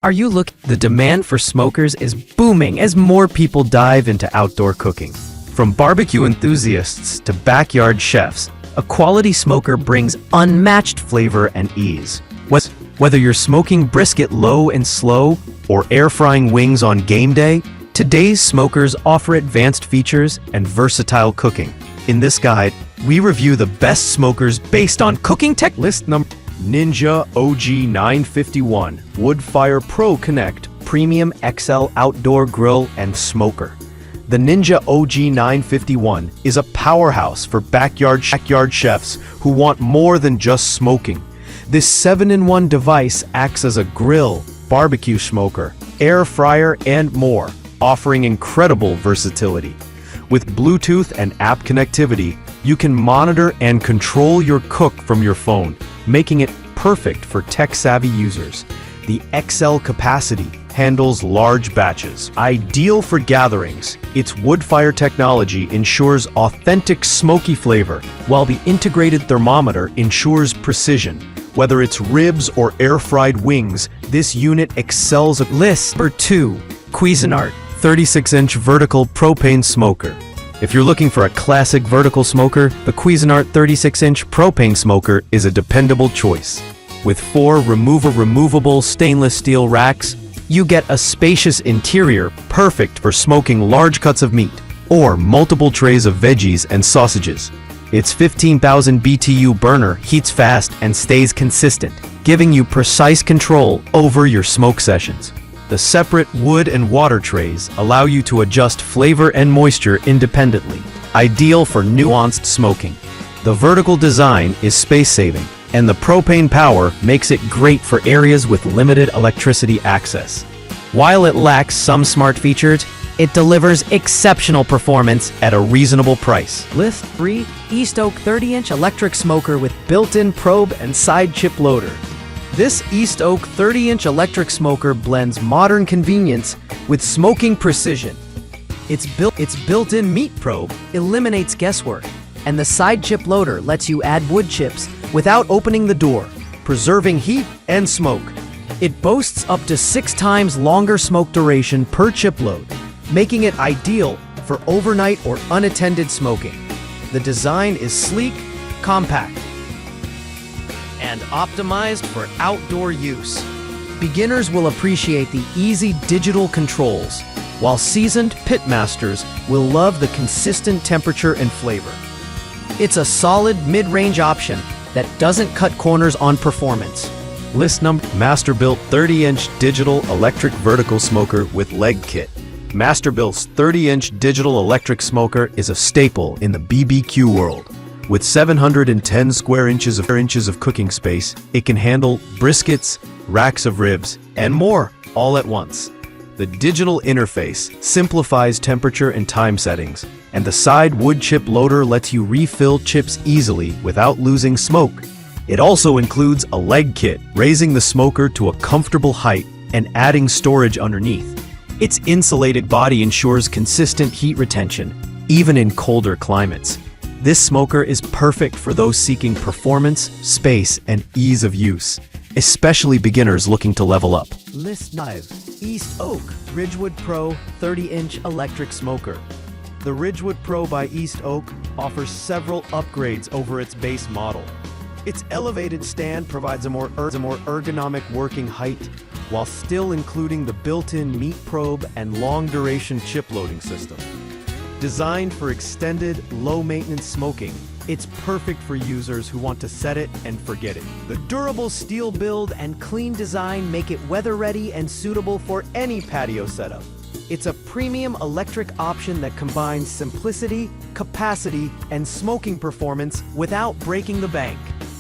The demand for smokers is booming as more people dive into outdoor cooking. From barbecue enthusiasts to backyard chefs, a quality smoker brings unmatched flavor and ease. Whether you're smoking brisket low and slow or air frying wings on game day, today's smokers offer advanced features and versatile cooking. In this guide, we review the best smokers based on cooking tech. List number Ninja OG 951 Woodfire Pro Connect Premium XL Outdoor Grill and Smoker. The Ninja OG 951 is a powerhouse for backyard chefs who want more than just smoking. This 7-in-1 device acts as a grill, barbecue smoker, air fryer, and more, offering incredible versatility. With Bluetooth and app connectivity, you can monitor and control your cook from your phone, making it perfect for tech-savvy users. The XL capacity handles large batches. Ideal for gatherings, its wood-fire technology ensures authentic smoky flavor, while the integrated thermometer ensures precision. Whether it's ribs or air-fried wings, this unit excels at List number 2. Cuisinart 36-inch Vertical Propane Smoker. If you're looking for a classic vertical smoker, the Cuisinart 36-inch propane smoker is a dependable choice. With 4 removable stainless steel racks, you get a spacious interior perfect for smoking large cuts of meat or multiple trays of veggies and sausages. Its 15,000 BTU burner heats fast and stays consistent, giving you precise control over your smoke sessions. The separate wood and water trays allow you to adjust flavor and moisture independently, ideal for nuanced smoking. The vertical design is space-saving, and the propane power makes it great for areas with limited electricity access. While it lacks some smart features, it delivers exceptional performance at a reasonable price. List 3. East Oak 30-inch Electric Smoker with built-in probe and side chip loader. This East Oak 30-inch electric smoker blends modern convenience with smoking precision. Its built-in meat probe eliminates guesswork, and the side chip loader lets you add wood chips without opening the door, preserving heat and smoke. It boasts up to 6 times longer smoke duration per chip load, making it ideal for overnight or unattended smoking. The design is sleek, compact, and optimized for outdoor use. Beginners will appreciate the easy digital controls, while seasoned pitmasters will love the consistent temperature and flavor. It's a solid mid-range option that doesn't cut corners on performance. List number Masterbuilt 30-inch Digital Electric Vertical Smoker with Leg Kit. Masterbuilt's 30-inch digital electric smoker is a staple in the BBQ world. With 710 square inches of cooking space, it can handle briskets, racks of ribs, and more all at once. The digital interface simplifies temperature and time settings, and the side wood chip loader lets you refill chips easily without losing smoke. It also includes a leg kit, raising the smoker to a comfortable height and adding storage underneath. Its insulated body ensures consistent heat retention, even in colder climates. This smoker is perfect for those seeking performance, space, and ease of use, especially beginners looking to level up. List 5. East Oak Ridgewood Pro 30-inch Electric Smoker. The Ridgewood Pro by East Oak offers several upgrades over its base model. Its elevated stand provides a more ergonomic working height, while still including the built-in meat probe and long-duration chip loading system. Designed for extended, low-maintenance smoking, it's perfect for users who want to set it and forget it. The durable steel build and clean design make it weather-ready and suitable for any patio setup. It's a premium electric option that combines simplicity, capacity, and smoking performance without breaking the bank.